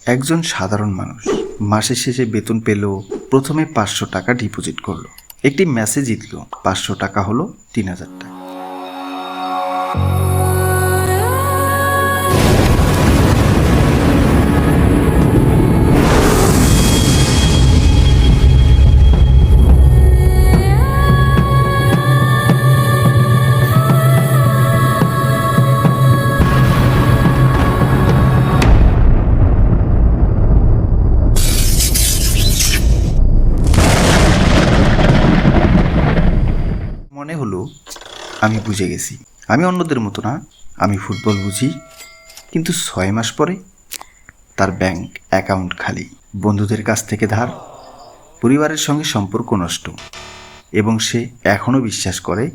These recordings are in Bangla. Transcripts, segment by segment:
একজন সাধারণ মানুষ মাসের শেষে বেতন পেল, প্রথমে 500 টাকা ডিপোজিট করলো, একটি ম্যাচে জিতলো, 500 টাকা হলো 3000 টাকা। মনে হলো আমি বুঝে গেছি, আমি অন্যদের মতো না, আমি ফুটবল বুঝি। কিন্তু 6 মাস পরে তার ব্যাংক অ্যাকাউন্ট খালি, বন্ধুদের কাছ থেকে ধার, পরিবারের সঙ্গে সম্পর্ক নষ্ট, এবং সে এখনও বিশ্বাস করে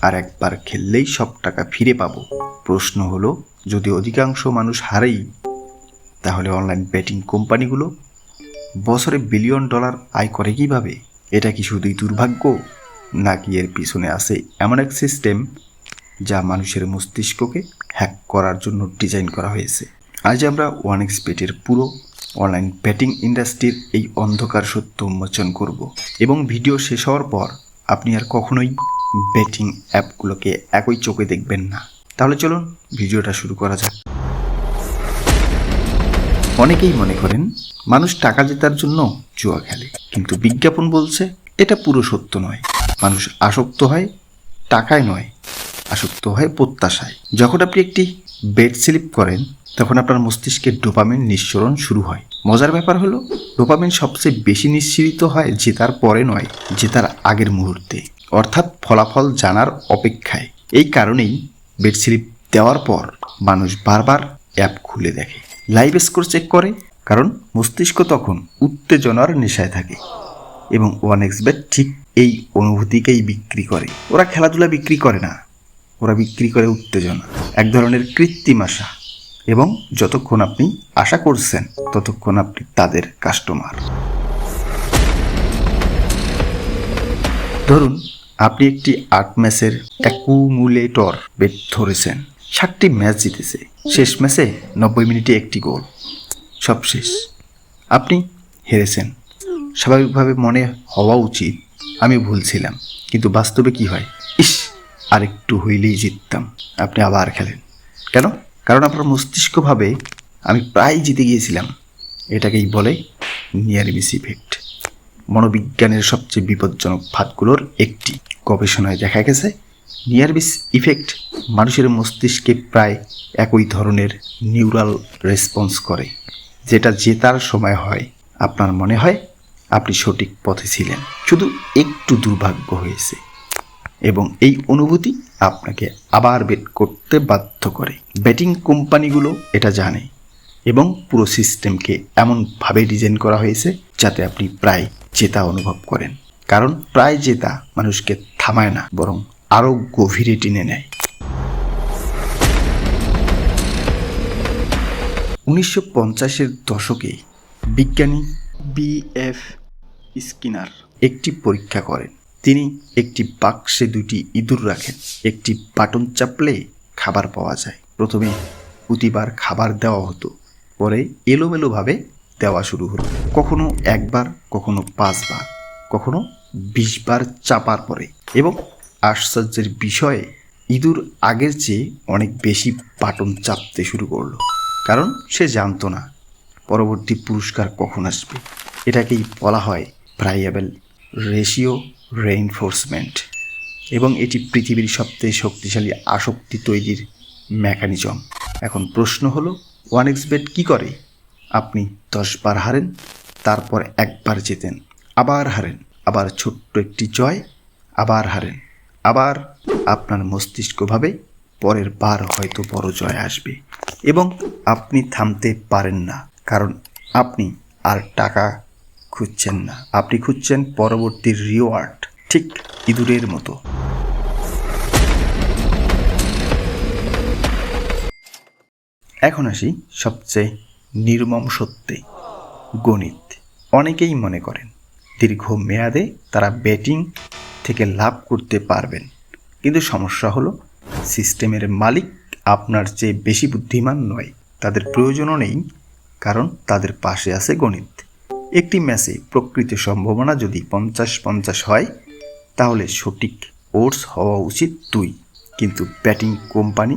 আর একবার খেললেই সব টাকা ফিরে পাবো। প্রশ্ন হলো, যদি অধিকাংশ মানুষ হারেই, তাহলে অনলাইন বেটিং কোম্পানিগুলো বছরে $বিলিয়ন আয় করে কীভাবে? এটা কি শুধুই দুর্ভাগ্য, নাকি এর পিছনে আছে এমন এক সিস্টেম যা মানুষের মস্তিষ্ককে হ্যাক করার জন্য ডিজাইন করা হয়েছে? আজ আমরা 1xBet-এর পুরো অনলাইন ব্যাটিং ইন্ডাস্ট্রির এই অন্ধকার সত্য উন্মোচন করব, এবং ভিডিও শেষ হওয়ার পর আপনি আর কখনোই ব্যাটিং অ্যাপগুলোকে একই চোখে দেখবেন না। তাহলে চলুন ভিডিওটা শুরু করা যাক। অনেকেই মনে করেন মানুষ টাকা জেতার জন্য জুয়া খেলে, কিন্তু বিজ্ঞাপন বলছে এটা পুরো সত্য নয়। মানুষ আসক্ত হয় টাকায় নয়, আসক্ত হয় প্রত্যাশায়। যখন আপনি একটি বেট স্লিপ করেন, তখন আপনার মস্তিষ্কে ডোপামিন নিঃসরণ শুরু হয়। মজার ব্যাপার হলো, ডোপামিন সবচেয়ে বেশি নিঃসৃত হয় জেতার পরে নয়, জেতার আগের মুহূর্তে, অর্থাৎ ফলাফল জানার অপেক্ষায়। এই কারণেই বেট স্লিপ দেওয়ার পর মানুষ বারবার অ্যাপ খুলে দেখে, লাইভ স্কোর চেক করে, কারণ মস্তিষ্ক তখন উত্তেজনার নেশায় থাকে। এবং 1xBet ঠিক এই অনুভূতিকেই বিক্রি করে। ওরা খেলাধুলা বিক্রি করে না, ওরা বিক্রি করে উত্তেজনা, এক ধরনের কৃত্রিম আশা। এবং যতক্ষণ আপনি আশা করছেন, ততক্ষণ আপনি তাদের কাস্টমার। ধরুন আপনি একটি 8 ম্যাচের অ্যাকুমুলেটর বেট ধরেছেন, 7টি ম্যাচ জিতেছে, শেষ ম্যাচে 90 মিনিটে একটি গোল, সব শেষ, আপনি হেরেছেন। স্বাভাবিকভাবে মনে হওয়া উচিত আমি ভুল ছিলাম, কিন্তু বাস্তবে কি হয়? ইস, আর একটু হইলেই জিততাম। আপনি আবার খেলেন। কেন? কারণ আপনার মস্তিষ্ক ভাবে আমি প্রায় জিতে গিয়েছিলাম। এটাকেই বলে নিয়ার মিস ইফেক্ট। মনোবিজ্ঞানের সবচেয়ে বিপজ্জনক ফাঁদগুলোর একটি। গবেষণায় দেখা গেছে নিয়ার মিস ইফেক্ট মানুষের মস্তিষ্কে প্রায় একই ধরনের নিউরাল রেসপন্স করে, যেটা জেতার সময় হয়। আপনার মনে হয় আপনি সঠিক পথে ছিলেন, শুধু একটু দুর্ভাগ্য হয়েছে। এবং এই অনুভূতি আপনাকে আবার বেট করতে বাধ্য করে। ব্যাটিং কোম্পানিগুলো এটা জানে, এবং পুরো সিস্টেমকে এমনভাবে ডিজাইন করা হয়েছে যাতে আপনি প্রায় জেতা অনুভব করেন। কারণ প্রায় জেতা মানুষকে থামায় না, বরং আরও গভীরে টেনে নেয়। 1950-এর দশকে বিজ্ঞানী BF স্কিনার একটি পরীক্ষা করেন। তিনি একটি বাক্সে 2টি ইঁদুর রাখেন। একটি বাটন চাপলে খাবার পাওয়া যায়। প্রথমে প্রতিবার খাবার দেওয়া হতো, পরে এলোমেলোভাবে দেওয়া শুরু হলো। কখনো 1 বার, কখনো 5 বার, কখনো 20 বার চাপার পরে। এবং আশ্চর্যের বিষয়ে ইঁদুর আগের চেয়ে অনেক বেশি বাটন চাপতে শুরু করলো, কারণ সে জানতো না পরবর্তী পুরস্কার কখন আসবে। এটাকেই বলা হয় ভ্যারিয়েবল রেশিও রেইনফোর্সমেন্ট, এবং এটি পৃথিবীর সবচেয়ে শক্তিশালী আসক্তি তৈরির মেকানিজম। এখন প্রশ্ন হলো, 1xBet কী করে? আপনি 10 বার হারেন, তারপর 1 বার জেতেন, আবার হারেন, আবার ছোট্ট একটি জয়, আবার হারেন, আবার। আপনার মস্তিষ্ক ভাবে পরের বার হয়তো বড় জয় আসবে, এবং আপনি থামতে পারেন না, কারণ আপনি আর টাকা খুঁজছেন না, আপনি খুঁজছেন পরবর্তী রিওয়ার্ড, ঠিক ইঁদুরের মতো। এখন আসি সবচেয়ে নির্মম সত্যে, গণিত। অনেকেই মনে করেন দীর্ঘ মেয়াদে তারা ব্যাটিং থেকে লাভ করতে পারবেন, কিন্তু সমস্যা হলো সিস্টেমের মালিক আপনার চেয়ে বেশি বুদ্ধিমান নয়, তাদের প্রয়োজনও নেই কারণ তাদের পাশে আছে গণিত। একটি ম্যাচে প্রকৃত সম্ভাবনা যদি 50-50 হয় তাহলে সঠিক ওডস হওয়া উচিত 2, কিন্তু ব্যাটিং কোম্পানি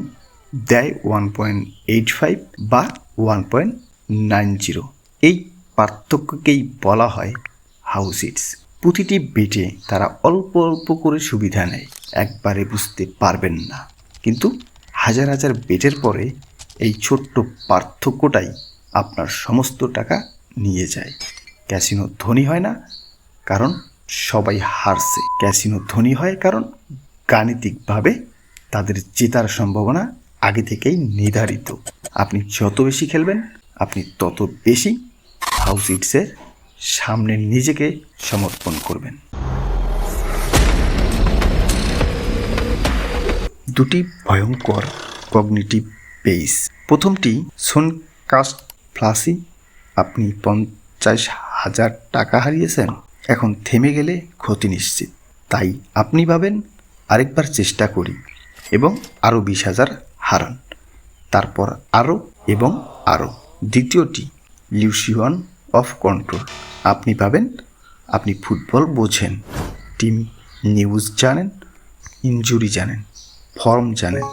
দেয় 1.85 বা 1.90। এই পার্থক্যকেই বলা হয় হাউস হিটস। প্রতিটি বেটে তারা অল্প অল্প করে সুবিধা নেয়, একবারে বুঝতে পারবেন না, কিন্তু হাজার হাজার বেটের পরে এই ছোট্ট পার্থক্যটাই আপনার সমস্ত টাকা নিয়ে যায়। ক্যাসিনো ধনী হয় না কারণ সবাই হারছে, ক্যাসিনো ধনী হয় কারণ গাণিতিকভাবে তাদের জেতার সম্ভাবনা আগে থেকেই নির্ধারিত। আপনি যত বেশি খেলবেন আপনি তত বেশি হাউস হিটসের সামনে নিজেকে সমর্পণ করবেন। দুটি ভয়ঙ্কর কগনিটিভ বেইস। প্রথমটি সোনকাস্ট ফ্লাসি। আপনি 50,000 টাকা হারিয়েছেন, এখন থেমে গেলে ক্ষতি নিশ্চিত, তাই আপনি ভাবেন আরেকবার চেষ্টা করি এবং আরও 20,000 হারান, তারপর আরও এবং আরও। দ্বিতীয়টি লিউসিয়ন অফ কন্ট্রোল। আপনি ভাবেন আপনি ফুটবল বোঝেন, টিম নিউজ জানেন, ইনজুরি জানেন, ফর্ম জানেন,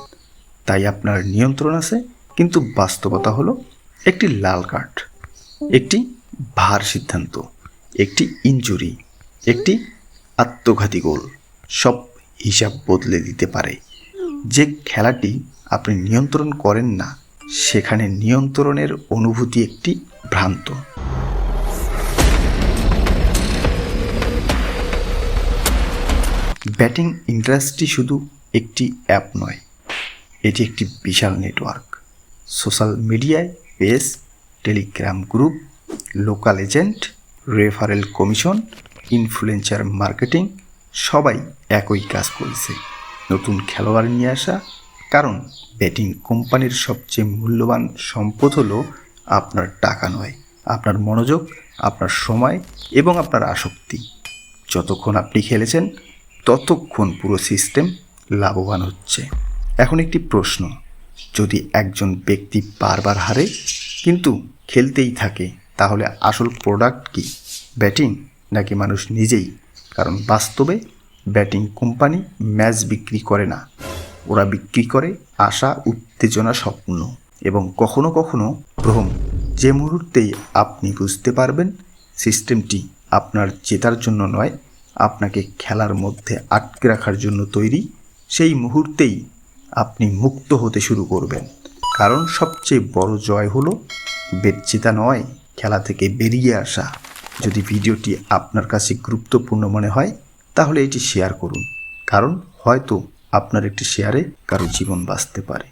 তাই আপনার নিয়ন্ত্রণ আছে, কিন্তু বাস্তবতা হলো একটি লাল কার্ড, একটি ভার সিদ্ধান্ত, একটি ইনজুরি, একটি আত্মঘাতী গোল সব হিসাব বদলে দিতে পারে। যে খেলাটি আপনি নিয়ন্ত্রণ করেন না সেখানে নিয়ন্ত্রণের অনুভূতি একটি ভ্রান্ত। ব্যাটিং ইন্ডাস্ট্রি শুধু একটি অ্যাপ নয়, এটি একটি বিশাল নেটওয়ার্ক। সোশ্যাল মিডিয়ায় page, Telegram group, local agent, referral commission, influencer marketing, সবাই একই কাজ করেছে, নতুন খেলোয়াড় নিয়ে আসা। কারণ ব্যাটিং কোম্পানির সবচেয়ে মূল্যবান সম্পদ হলো আপনার টাকা নয়, আপনার মনোযোগ, আপনার সময় এবং আপনার আসক্তি। যতক্ষণ আপনি খেলেছেন ততক্ষণ পুরো সিস্টেম লাভবান হচ্ছে। এখন একটি প্রশ্ন, যদি একজন ব্যক্তি বারবার হারে কিন্তু খেলতেই থাকে, তাহলে আসল প্রোডাক্ট কি, ব্যাটিং নাকি মানুষ নিজেই? কারণ বাস্তবে ব্যাটিং কোম্পানি ম্যাচ বিক্রি করে না, ওরা বিক্রি করে আশা, উত্তেজনা, স্বপ্ন এবং কখনো কখনো ভ্রম। যে মুহূর্তেই আপনি বুঝতে পারবেন সিস্টেমটি আপনার জেতার জন্য নয়, আপনাকে খেলার মধ্যে আটকে রাখার জন্য তৈরি, সেই মুহূর্তেই আপনি মুক্ত হতে শুরু করবেন। কারণ সবচেয়ে বড় জয় হলো বেট জেতা নয়, খেলা থেকে বেরিয়ে আসা। যদি ভিডিওটি আপনার কাছে গুরুত্বপূর্ণ মনে হয় তাহলে এটি শেয়ার করুন, কারণ হয়তো আপনার একটি শেয়ারে কারো জীবন বাঁচতে পারে।